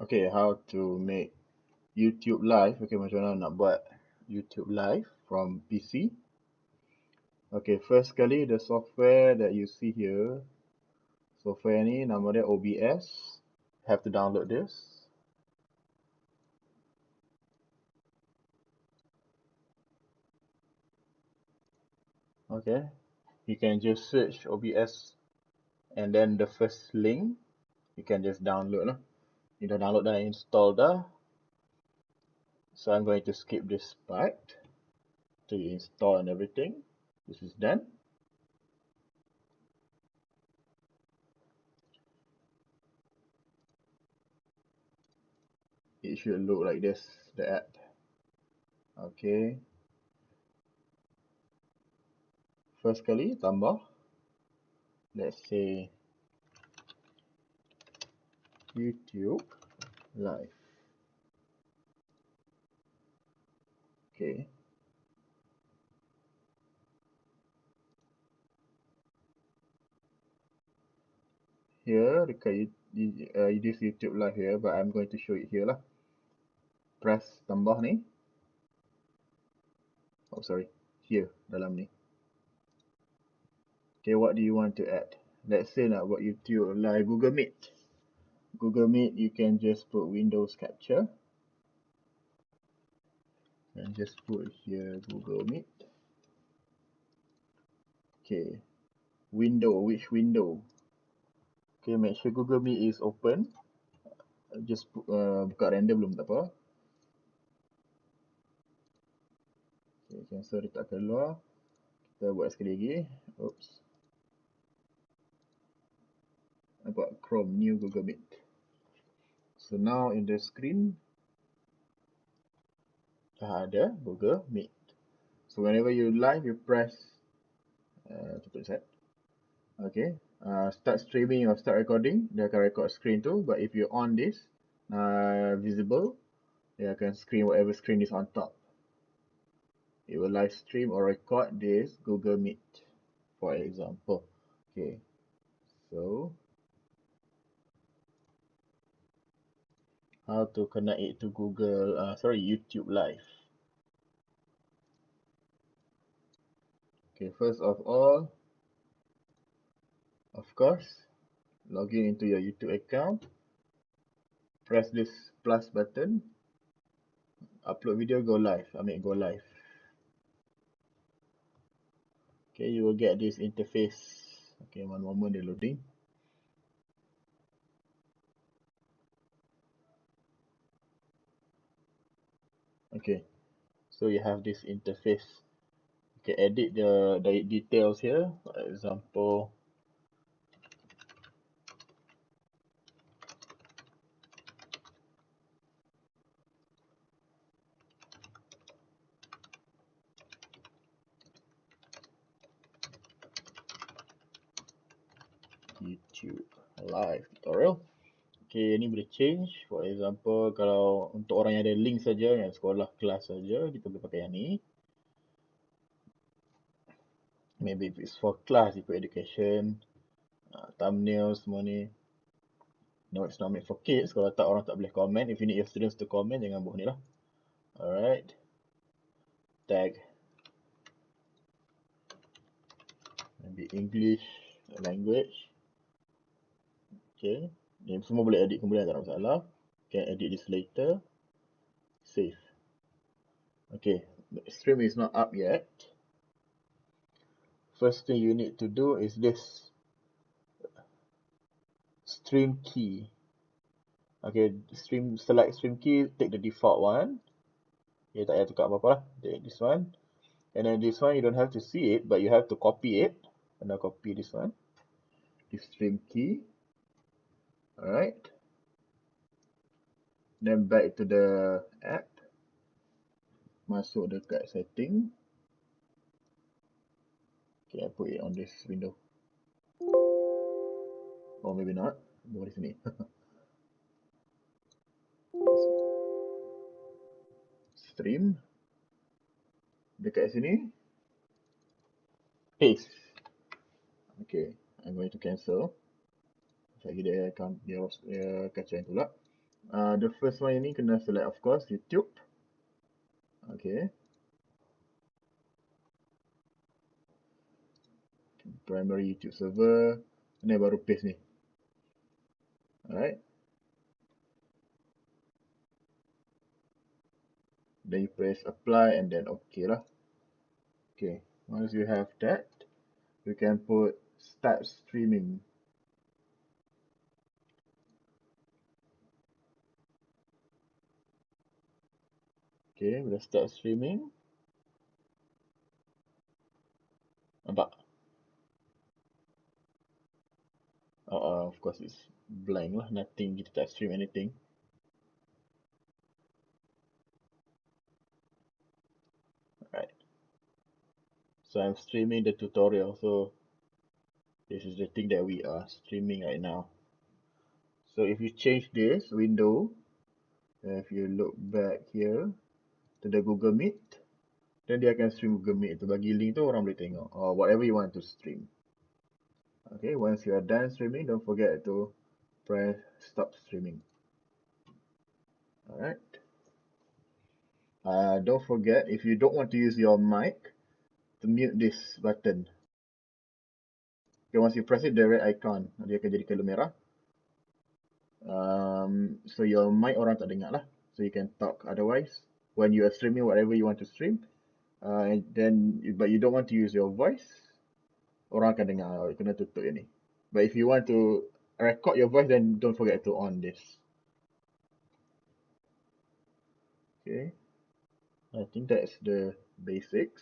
Okay, how to make YouTube live. Okay, macam mana nak buat YouTube live from PC. Okay, first kali the software that you see here, software ni nama dia OBS. Have to download this. Okay, you can just search OBS and then the first link you can just download lah. You dah download dah, install dah. So I'm going to skip this part to install and everything. This is done. It should look like this, the app. Okay. First kali tambah, let's say YouTube live. Okay. Here dekat this YouTube live here, but I'm going to show it here lah. Press tambah ni. Oh sorry, here dalam ni. Okay, what do you want to add? Let's say nak buat YouTube live Google Meet. Google Meet, you can just put Windows Capture. And just put here Google Meet. Okay. Window, which window? Okay, make sure Google Meet is open. Just buka random belum tak apa. Okay, cancel dia tak keluar. Kita buat sekali lagi. Oops. I buat Chrome, new Google Meet. So now in the screen, dah ada Google Meet. So whenever you live, you press tutup set. Okay, start streaming or start recording, dia akan record screen tu. But if you on this visible, dia akan screen whatever screen is on top. It will live stream or record this Google Meet, for example. Okay, so how to connect it to Google, YouTube Live. Okay, first of all, of course, log in into your YouTube account. Press this plus button. Upload video, go live. Go live. Okay, you will get this interface. Okay, one moment, they're loading. Okay, so you have this interface. You can edit the details here. For example, YouTube live tutorial. Okay, ini boleh change. For example, kalau untuk orang yang ada link saja, yang sekolah kelas saja, kita boleh pakai yang ni. Maybe if it's for class, you put education, thumbnail semua ni. No, it's not made for kids. Kalau tak, orang tak boleh comment. If you need your students to comment, jangan buat ni lah. Alright. Tag. Maybe English language. Okay. Ni semua boleh edit kemudian, tak ada masalah. Can edit this later. Save. Okay. The stream is not up yet. First thing you need to do is this. Stream key. Okay, select stream key, take the default one. Okay, tak payah tukar apa-apa lah. Take this one. And then this one, you don't have to see it, but you have to copy it. And I'll copy this one. This stream key. Alright. Then back to the app. Masuk dekat setting. Okay, I put it on this window. Or maybe not. Buat di sini. Stream. Dekat sini. Paste. Okay, I'm going to cancel. Lagi dia kacau pula. The first one ini kena select of course YouTube. Okay, primary YouTube server. Ni baru paste ni. Alright. Then you press apply and then okay lah. Okay, once you have that, you can put start streaming. Okay, bila start streaming, nampak? Of course it's blank lah, nothing, kita tak stream anything. Alright. So I'm streaming the tutorial, so this is the thing that we are streaming right now. So if you change this window, if you look back here to the Google Meet, then dia akan stream Google Meet tu, bagi link tu orang boleh tengok or whatever you want to stream. Okay, once you are done streaming, don't forget to press stop streaming. Alright. Don't forget, if you don't want to use your mic, to mute this button. Okay, once you press it, the red icon, dia akan jadi color merah. So your mic orang tak dengar lah. So you can talk. Otherwise, when you are streaming whatever you want to stream, and then but you don't want to use your voice, orang akan dengar. Kena tutup yang ni. But if you want to record your voice, then don't forget to on this. Okay. I think that's the basics.